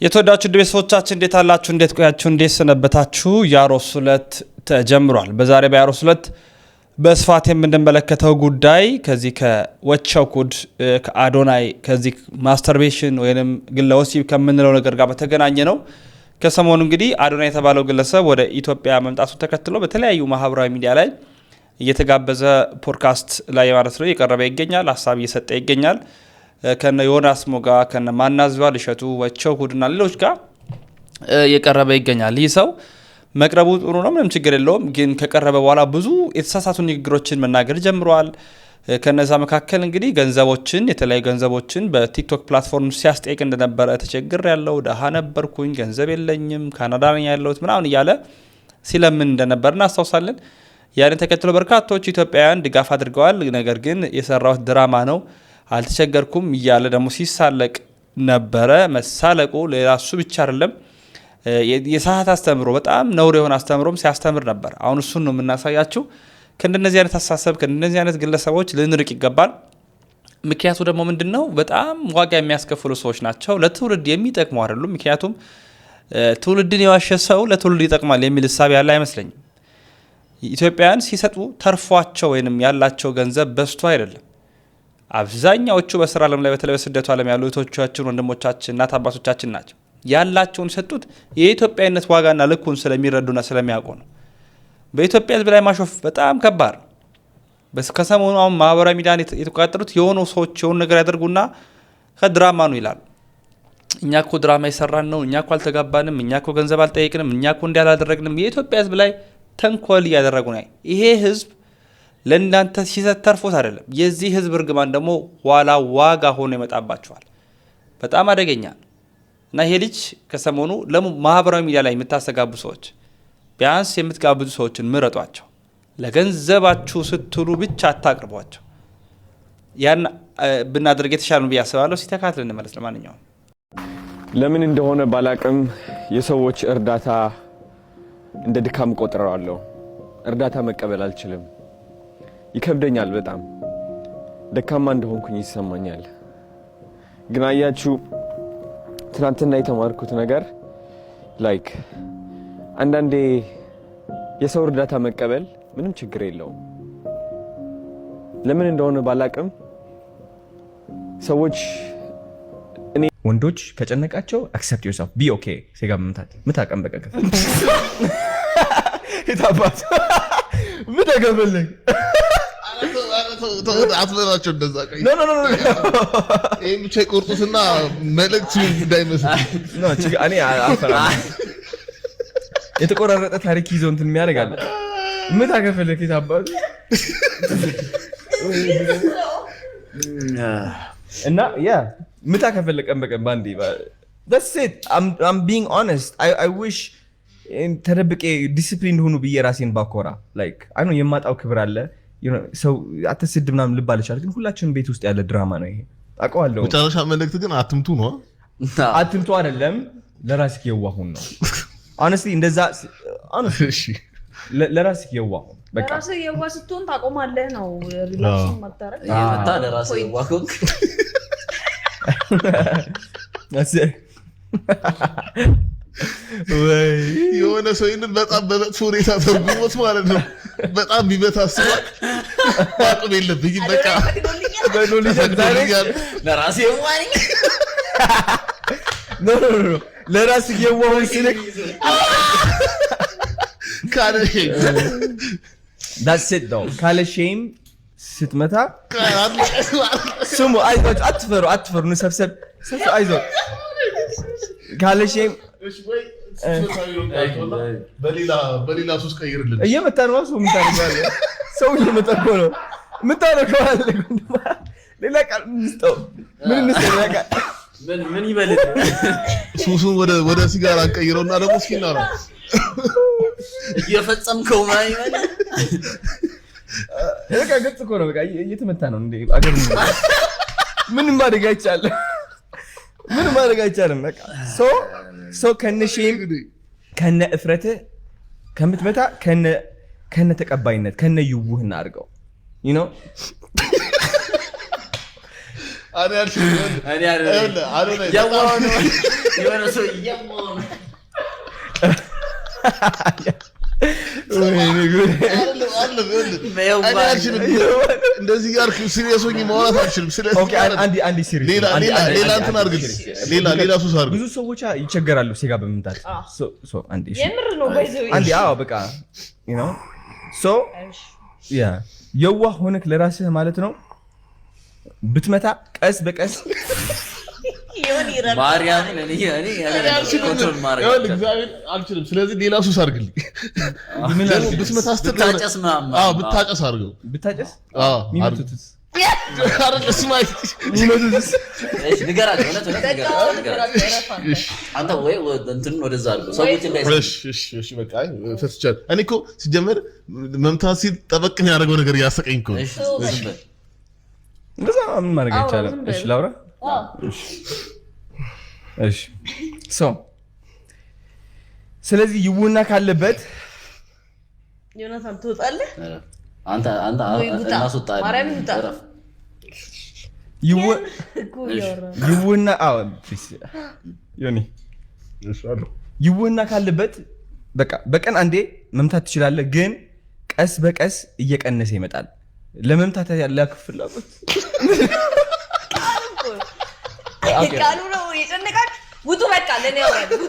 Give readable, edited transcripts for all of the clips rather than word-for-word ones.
የተወዳችሁ ቤተሰቦቻችን እንዴት አላችሁ? እንዴት ቆያችሁ? እንዴት ሰነበታችሁ? ያሮስ ዕለት ተጀምሯል። በዛሬ በያሮስ ዕለት በስፋት የምንመለከተው ጉዳይ ከዚህ ከወቸው ኩድ ከአዶናይ ከዚህ ማስተርቤሽን ወይንም ግለ ወሲብ ከምንለው ነገር ጋር በተገናኘ ነው። ከሰሞኑ እንግዲህ አዶናይ የተባለው ግለሰብ ወደ ኢትዮጵያ መምጣቱ ተከትሎ በተለያዩ ማህበራዊ ሚዲያ ላይ እየተጋበዘ ፖድካስት ላይ ማለት ነው እየቀረበ ይገኛል፣ ሀሳብ እየሰጠ ይገኛል። ከነ ዮናስ ሞጋ ከነ ማናዝባ ልሸቱ ወቸው ኩድና ሌሎች ጋር እየቀረበ ይገኛል። ይህ ሰው መቅረቡ ጥሩ ነው፣ ምንም ችግር የለውም። ግን ከቀረበ በኋላ ብዙ የተሳሳቱ ንግግሮችን መናገር ጀምረዋል። ከነዛ መካከል እንግዲህ ገንዘቦችን የተለያዩ ገንዘቦችን በቲክቶክ ፕላትፎርም ሲያስጠይቅ እንደነበረ ተቸግር ያለው ደሃ ነበርኩኝ፣ ገንዘብ የለኝም፣ ካናዳ ነኝ ያለሁት ምናምን እያለ ሲለምን እንደነበር እናስታውሳለን። ያንን ተከትሎ በርካቶች ኢትዮጵያውያን ድጋፍ አድርገዋል። ነገር ግን የሰራሁት ድራማ ነው አልተቸገርኩም እያለ ደግሞ ሲሳለቅ ነበረ። መሳለቁ ሌላ እሱ ብቻ አይደለም፣ የሰዓት አስተምሮ በጣም ነውር የሆነ አስተምሮም ሲያስተምር ነበር። አሁን እሱን ነው የምናሳያችሁ። ከእንደነዚህ አይነት አስተሳሰብ ከእንደነዚህ አይነት ግለሰቦች ልንርቅ ይገባል። ምክንያቱ ደግሞ ምንድን ነው? በጣም ዋጋ የሚያስከፍሉ ሰዎች ናቸው። ለትውልድ የሚጠቅሙ አይደሉም። ምክንያቱም ትውልድን የዋሸ ሰው ለትውልድ ይጠቅማል የሚል እሳቤ ያለ አይመስለኝም። ኢትዮጵያውያን ሲሰጡ ተርፏቸው ወይም ያላቸው ገንዘብ በዝቶ አይደለም። አብዛኛዎቹ በስራ ዓለም ላይ በተለይ በስደቱ ዓለም ያሉ እህቶቻችን፣ ወንድሞቻችን፣ እናት አባቶቻችን ናቸው። ያላቸውን ሰጡት የኢትዮጵያዊነት ዋጋና ልኩን ስለሚረዱና ስለሚያውቁ ነው። በኢትዮጵያ ሕዝብ ላይ ማሾፍ በጣም ከባድ ነው። ከሰሞኑ አሁን ማህበራዊ ሚዲያን የተቆጣጠሩት የሆኑ ሰዎች የሆኑ ነገር ያደርጉና ከድራማ ነው ይላሉ። እኛ እኮ ድራማ የሰራን ነው፣ እኛ እኮ አልተጋባንም፣ እኛ እኮ ገንዘብ አልጠየቅንም፣ እኛ እኮ እንዲህ አላደረግንም። የኢትዮጵያ ሕዝብ ላይ ተንኮል እያደረጉ ነው። ይሄ ሕዝብ ለእናንተ ሲሰጥ ተርፎት አይደለም። የዚህ ህዝብ እርግማን ደግሞ ኋላ ዋጋ ሆኖ ይመጣባቸዋል። በጣም አደገኛ እና ይሄ ልጅ ከሰሞኑ ማህበራዊ ሚዲያ ላይ የምታስተጋቡ ሰዎች ቢያንስ የምትጋብዙ ሰዎችን ምረጧቸው። ለገንዘባችሁ ስትሉ ብቻ አታቅርቧቸው። ያን ብናደርግ የተሻለ ነው ብዬ አስባለሁ። ሲተካትል እንመለስ። ለማንኛውም ለምን እንደሆነ ባላቅም የሰዎች እርዳታ እንደ ድካም ቆጥረዋለሁ። እርዳታ መቀበል አልችልም። ይከብደኛል። በጣም ደካማ እንደሆንኩኝ ይሰማኛል። ግን አያችሁ ትናንትና የተማርኩት ነገር ላይክ አንዳንዴ የሰው እርዳታ መቀበል ምንም ችግር የለውም። ለምን እንደሆነ ባላቅም ሰዎች ወንዶች ከጨነቃቸው accept yourself be okay ሴጋ ምታቀም በቃ የታባት ምታቀበልኝ አትበላቸው እንደዛ ቀይ ኖ ይሄ ብቻ ይቆርጡትና መልእክት እንዳይመስል ነው እኔ አፈራ የተቆራረጠ ታሪክ ይዞ እንትን የሚያደርጋል። ምታከፈለክ የታባቱ እና ያ ምታከፈለቀም በቀን ባንዴ that's it I'm being honest I wish ተደብቄ ዲሲፕሊን ሆኑ ብዬ ራሴን ባኮራ like አይ ነው የማጣው ክብር አለ ሰው አትስድ ምናምን ልባል ይችላል። ግን ሁላችንም ቤት ውስጥ ያለ ድራማ ነው ይሄ አውቀዋለሁ። መጨረሻ መልእክት ግን አትምቱ ነው። አትምቱ አይደለም ለራስህ የዋሁን ነው honestly እንደዛ እሺ ለራስህ የዋሁን በቃ ለራስህ የዋህ ስትሆን ታቆማለህ ነው ሪላክስ ማታረግ የመታ ለራስህ የዋሁን ወይ የሆነ ሰው ይሄንን በጣም በመጥፎ ሁኔታ ተርጉሞት ማለት ነው። በጣም ቢመታ አስባል አቅም የለብኝም በቃ በሎሊዛ ዳይሬክት ለራስህ የዋህ ኖ ለራስህ የዋህ ሲልክ ካለሽ that's it though ካለ ሼም ስትመታ ስሙ አይዟችሁ አትፈሩ ንሰብሰብ አይዞህ ካለ ሼም በሌላ ሱስ ቀይርልን እየመታ ነው ሰው ምታረጋለ ሰው እየመታ ነው ምታረጋለ ሌላ ቃል እንስጠው ምን እንስጠው ያቃ ምን ይበልጥ ሱሱን ወደ ሲጋራ ቀይረውና ደግሞ እስኪና ነው እየፈጸምከው ማይ ማለት በቃ ገጽ እኮ ነው። በቃ እየተመታ ነው እንዴ አገር ምን ማድረግ አይቻልም። ምን ማድረግ አይቻልም። በቃ ሶ ከነሺም ከነ እፍረተ ከምትመታ ከነ ተቀባይነት ከነ ይውህና አድርገው you know እኔ አልችልም። የሆነ ሰው እያማው ነው። እንደዚህ ያልኩ ሲሪየስ ሆኜ ማውራት አልችልም። ስለዚህ አንድ ሲሪየስ ሌላ እንትን አድርግልኝ። ሌላ ሱስ አድርግ። ብዙ ሰዎች ይቸገራሉ ሴጋ በመምታት የምር ነው ባይዘው አንዴ በቃ የዋህ ሆነክ ለራስህ ማለት ነው ብትመታ ቀስ በቀስ ማርያም እኔ ኮንትሮል ማድረግ አልችልም። ስለዚህ ሌላ ሱስ አድርግልኝ። ብትመታ ብታጨስ ምናምን ብታጨስ አድርገው። ብታጨስ ሚመቱትስ ንገራቸው። አንተ ወይ እንትኑን ወደዛ አድርገው ሰዎች እሺ በቃ ፈትቻለሁ። እኔ እኮ ሲጀመር መምታት ሲል ጠበቅ ያደረገው ነገር እያሰቀኝ እኮ እንደዛ ምን ማድረግ አይቻልም። እሺ ላውራ። እሺ ስለዚህ ይውና ካለበት ዮናታን ትወጣለህ። አንተ እናስወጣለን። ማርያም ይውጣ ይውና ዮኒ ይውና ካለበት በቃ በቀን አንዴ መምታት ትችላለህ፣ ግን ቀስ በቀስ እየቀነሰ ይመጣል። ለመምታት ያለህ ፍላጎት ቃሉ ነው የጨነቃችሁ። ውጡ በቃ ለኔ ያወራል። ውጡ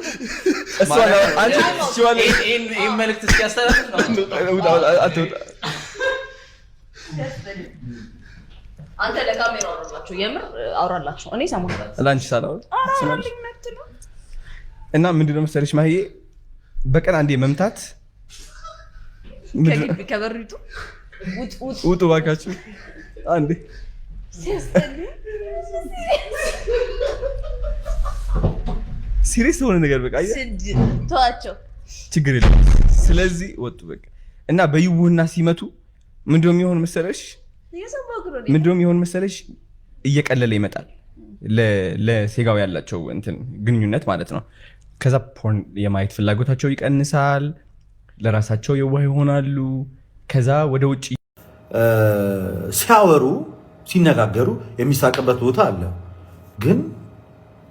ይሄን መልእክት እስኪያስተላልፍ ነው። አንተ ለካሜራ አውራላችሁ፣ የምር አውራላችሁ። እኔ ሰማሁ ላንቺ ሳላውራ እና ምንድነው መሰለሽ ማህዬ በቀን አንዴ መምታት ከበሪቱ ውጡ እባካችሁ አንዴ ሲሪየስ ሆነ ነገር በቃ ተዋቸው፣ ችግር የለም። ስለዚህ ወጡ በቃ እና በይውህና ሲመቱ ምንድነው የሚሆን መሰለሽ እየቀለለ ይመጣል ለሴጋው ያላቸው እንትን ግንኙነት ማለት ነው። ከዛ ፖርን የማየት ፍላጎታቸው ይቀንሳል፣ ለራሳቸው የዋህ ይሆናሉ። ከዛ ወደ ውጪ ሲያወሩ ሲነጋገሩ የሚሳቅበት ቦታ አለ፣ ግን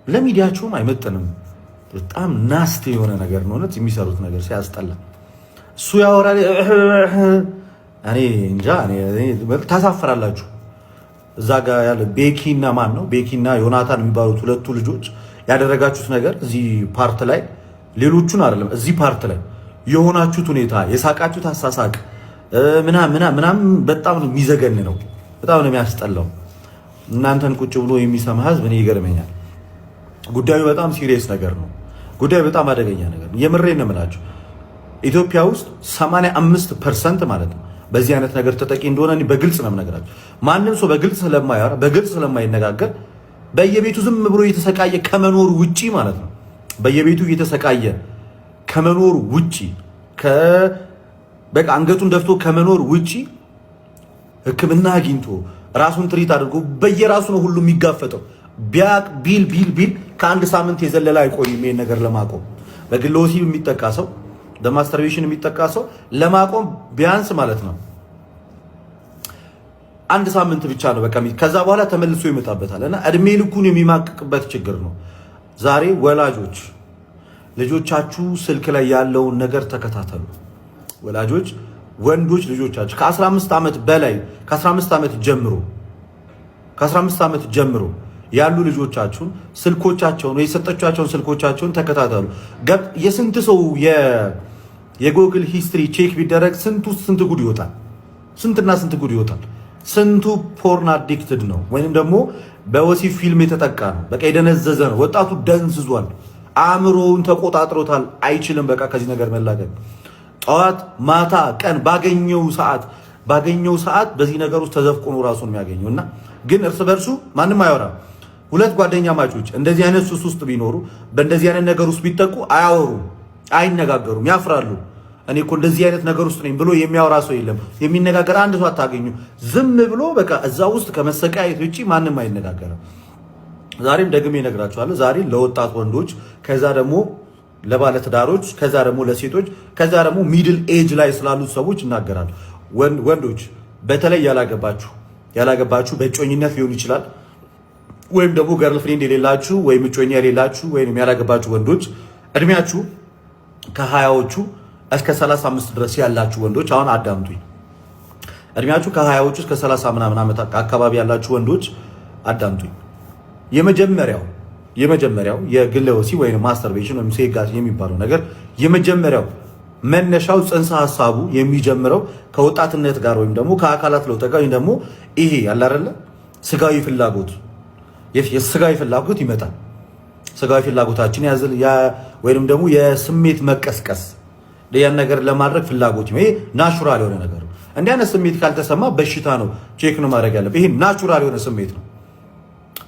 ለሚዲያቸውም አይመጥንም። በጣም ናስቲ የሆነ ነገር ነው እውነት የሚሰሩት ነገር ሲያስጠላ። እሱ ያወራል፣ እኔ እንጃ ታሳፍራላችሁ። እዛ ጋር ያለ ቤኪና ማን ነው ቤኪና ዮናታን የሚባሉት ሁለቱ ልጆች ያደረጋችሁት ነገር እዚህ ፓርት ላይ ሌሎቹን አይደለም፣ እዚህ ፓርት ላይ የሆናችሁት ሁኔታ የሳቃችሁት አሳሳቅ ምናምን በጣም ነው የሚዘገን ነው፣ በጣም ነው የሚያስጠላው። እናንተን ቁጭ ብሎ የሚሰማ ህዝብ እኔ ይገርመኛል። ጉዳዩ በጣም ሲሪየስ ነገር ነው። ጉዳዩ በጣም አደገኛ ነገር ነው። የምሬን ነው የምላችሁ። ኢትዮጵያ ውስጥ 85% ማለት ነው በዚህ አይነት ነገር ተጠቂ እንደሆነ እኔ በግልጽ ነው የምነግራችሁ። ማንም ሰው በግልጽ ስለማያወራ በግልጽ ስለማይነጋገር በየቤቱ ዝም ብሎ እየተሰቃየ ከመኖር ውጪ ማለት ነው በየቤቱ እየተሰቃየ ከመኖር ውጪ በቃ አንገቱን ደፍቶ ከመኖር ውጪ ሕክምና አግኝቶ ራሱን ትሪት አድርጎ በየራሱ ነው ሁሉ የሚጋፈጠው። ቢል ከአንድ ሳምንት የዘለለ አይቆይም ይሄን ነገር ለማቆም። በግለ ወሲብ የሚጠቃ ሰው በማስተርቤሽን የሚጠቃ ሰው ለማቆም ቢያንስ ማለት ነው አንድ ሳምንት ብቻ ነው በቃ። ከዛ በኋላ ተመልሶ ይመጣበታል እና እድሜ ልኩን የሚማቅቅበት ችግር ነው። ዛሬ ወላጆች ልጆቻችሁ ስልክ ላይ ያለውን ነገር ተከታተሉ። ወላጆች ወንዶች ልጆቻችሁ ከ15 ዓመት በላይ ከ15 ዓመት ጀምሮ ያሉ ልጆቻችሁን ስልኮቻቸውን የሰጠቻቸውን ስልኮቻቸውን ተከታተሉ። የስንት ሰው የጎግል ሂስትሪ ቼክ ቢደረግ ስንት ጉድ ይወጣል። ስንትና ስንት ጉድ ይወጣል። ስንቱ ፖርን አዲክትድ ነው ወይንም ደግሞ በወሲብ ፊልም የተጠቃ ነው። በቃ የደነዘዘ ነው። ወጣቱ ደንዝዟል። አእምሮውን ተቆጣጥሮታል። አይችልም በቃ ከዚህ ነገር መላቀቅ። ጠዋት ማታ ቀን ባገኘው ሰዓት በዚህ ነገር ውስጥ ተዘፍቆ ነው ራሱን የሚያገኘው እና ግን እርስ በርሱ ማንም አያወራም። ሁለት ጓደኛ ማቾች እንደዚህ አይነት ሱስ ውስጥ ቢኖሩ በእንደዚህ አይነት ነገር ውስጥ ቢጠቁ አያወሩም፣ አይነጋገሩም፣ ያፍራሉ። እኔ እኮ እንደዚህ አይነት ነገር ውስጥ ነኝ ብሎ የሚያወራ ሰው የለም። የሚነጋገር አንድ ሰው አታገኙ። ዝም ብሎ በቃ እዛ ውስጥ ከመሰቃየት ውጪ ማንም አይነጋገርም። ዛሬም ደግሜ እነግራችኋለሁ። ዛሬ ለወጣት ወንዶች፣ ከዛ ደግሞ ለባለትዳሮች፣ ከዛ ደግሞ ለሴቶች፣ ከዛ ደግሞ ሚድል ኤጅ ላይ ስላሉት ሰዎች እናገራለሁ። ወንዶች በተለይ ያላገባችሁ በእጮኝነት ሊሆን ይችላል ወይም ደግሞ ገርል ፍሬንድ የሌላችሁ ወይም እጮኛ የሌላችሁ ወይም ያላገባችሁ ወንዶች እድሜያችሁ ከ20ዎቹ እስከ 35 ድረስ ያላችሁ ወንዶች አሁን አዳምጡኝ። እድሜያችሁ ከ20ዎቹ እስከ 30 ምናምን ዓመት አካባቢ ያላችሁ ወንዶች አዳምጡኝ። የመጀመሪያው የግለ ወሲብ ወይም ማስተርቤሽን ወይም ሴጋስ የሚባለው ነገር የመጀመሪያው መነሻው ጽንሰ ሐሳቡ የሚጀምረው ከወጣትነት ጋር ወይም ደግሞ ከአካላት ለውጥ ጋር ወይም ደግሞ ይሄ ያለ አይደለ ስጋዊ ፍላጎት የስጋዊ ፍላጎት ይመጣል። ስጋዊ ፍላጎታችን ያዝል ወይንም ደግሞ የስሜት መቀስቀስ ያን ነገር ለማድረግ ፍላጎት ይሄ ናቹራል የሆነ ነገር ነው። እንዲህ አይነት ስሜት ካልተሰማ በሽታ ነው፣ ቼክ ነው ማድረግ ያለብህ። ይሄ ናቹራል የሆነ ስሜት ነው።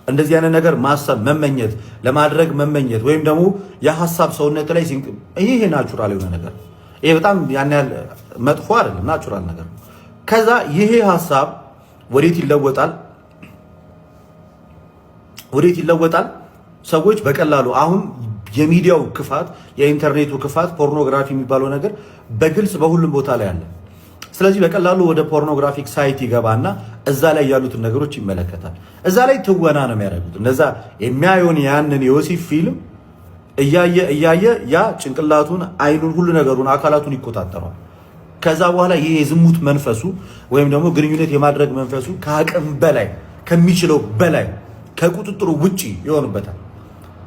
እንደዚህ አይነት ነገር ማሰብ መመኘት ለማድረግ መመኘት ወይም ደግሞ የሐሳብ ሰውነት ላይ ይሄ ናቹራል የሆነ ነገር ይሄ በጣም ያን ያህል መጥፎ አይደለም፣ ናቹራል ነገር ነው። ከዛ ይሄ ሐሳብ ወዴት ይለወጣል? ሰዎች በቀላሉ አሁን የሚዲያው ክፋት የኢንተርኔቱ ክፋት ፖርኖግራፊ የሚባለው ነገር በግልጽ በሁሉም ቦታ ላይ አለ። ስለዚህ በቀላሉ ወደ ፖርኖግራፊክ ሳይት ይገባና እዛ ላይ ያሉትን ነገሮች ይመለከታል። እዛ ላይ ትወና ነው የሚያደርጉት። እነዛ የሚያዩን ያንን የወሲብ ፊልም እያየ ያ ጭንቅላቱን፣ አይኑን፣ ሁሉ ነገሩን፣ አካላቱን ይቆጣጠረዋል። ከዛ በኋላ ይሄ የዝሙት መንፈሱ ወይም ደግሞ ግንኙነት የማድረግ መንፈሱ ከአቅም በላይ ከሚችለው በላይ ከቁጥጥሩ ውጪ ይሆንበታል።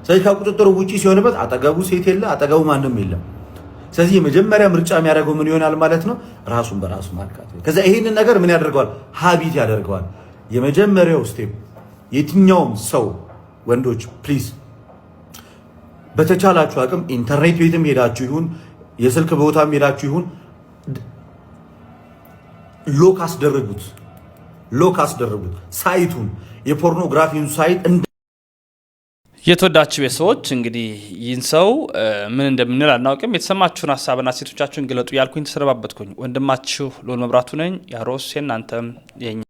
ስለዚህ ከቁጥጥሩ ውጪ ሲሆንበት አጠገቡ ሴት የለ፣ አጠገቡ ማንም የለም። ስለዚህ የመጀመሪያ ምርጫ የሚያደርገው ምን ይሆናል ማለት ነው? ራሱን በራሱ ማርካት። ከዛ ይሄንን ነገር ምን ያደርገዋል? ሀቢት ያደርገዋል። የመጀመሪያው ስቴፕ የትኛውም ሰው ወንዶች ፕሊዝ በተቻላችሁ አቅም ኢንተርኔት ቤትም ሄዳችሁ ይሁን የስልክ ቦታም ሄዳችሁ ይሁን ሎክ አስደርጉት ሳይቱን፣ የፖርኖግራፊውን ሳይት። የተወዳችሁ ቤተሰቦች እንግዲህ ይህን ሰው ምን እንደምንል አናውቅም። የተሰማችሁን ሀሳብና ሴቶቻችሁን ግለጡ ያልኩኝ ተሰነባበትኩኝ። ወንድማችሁ ልዑል መብራቱ ነኝ። ያሮስ የእናንተም የኛ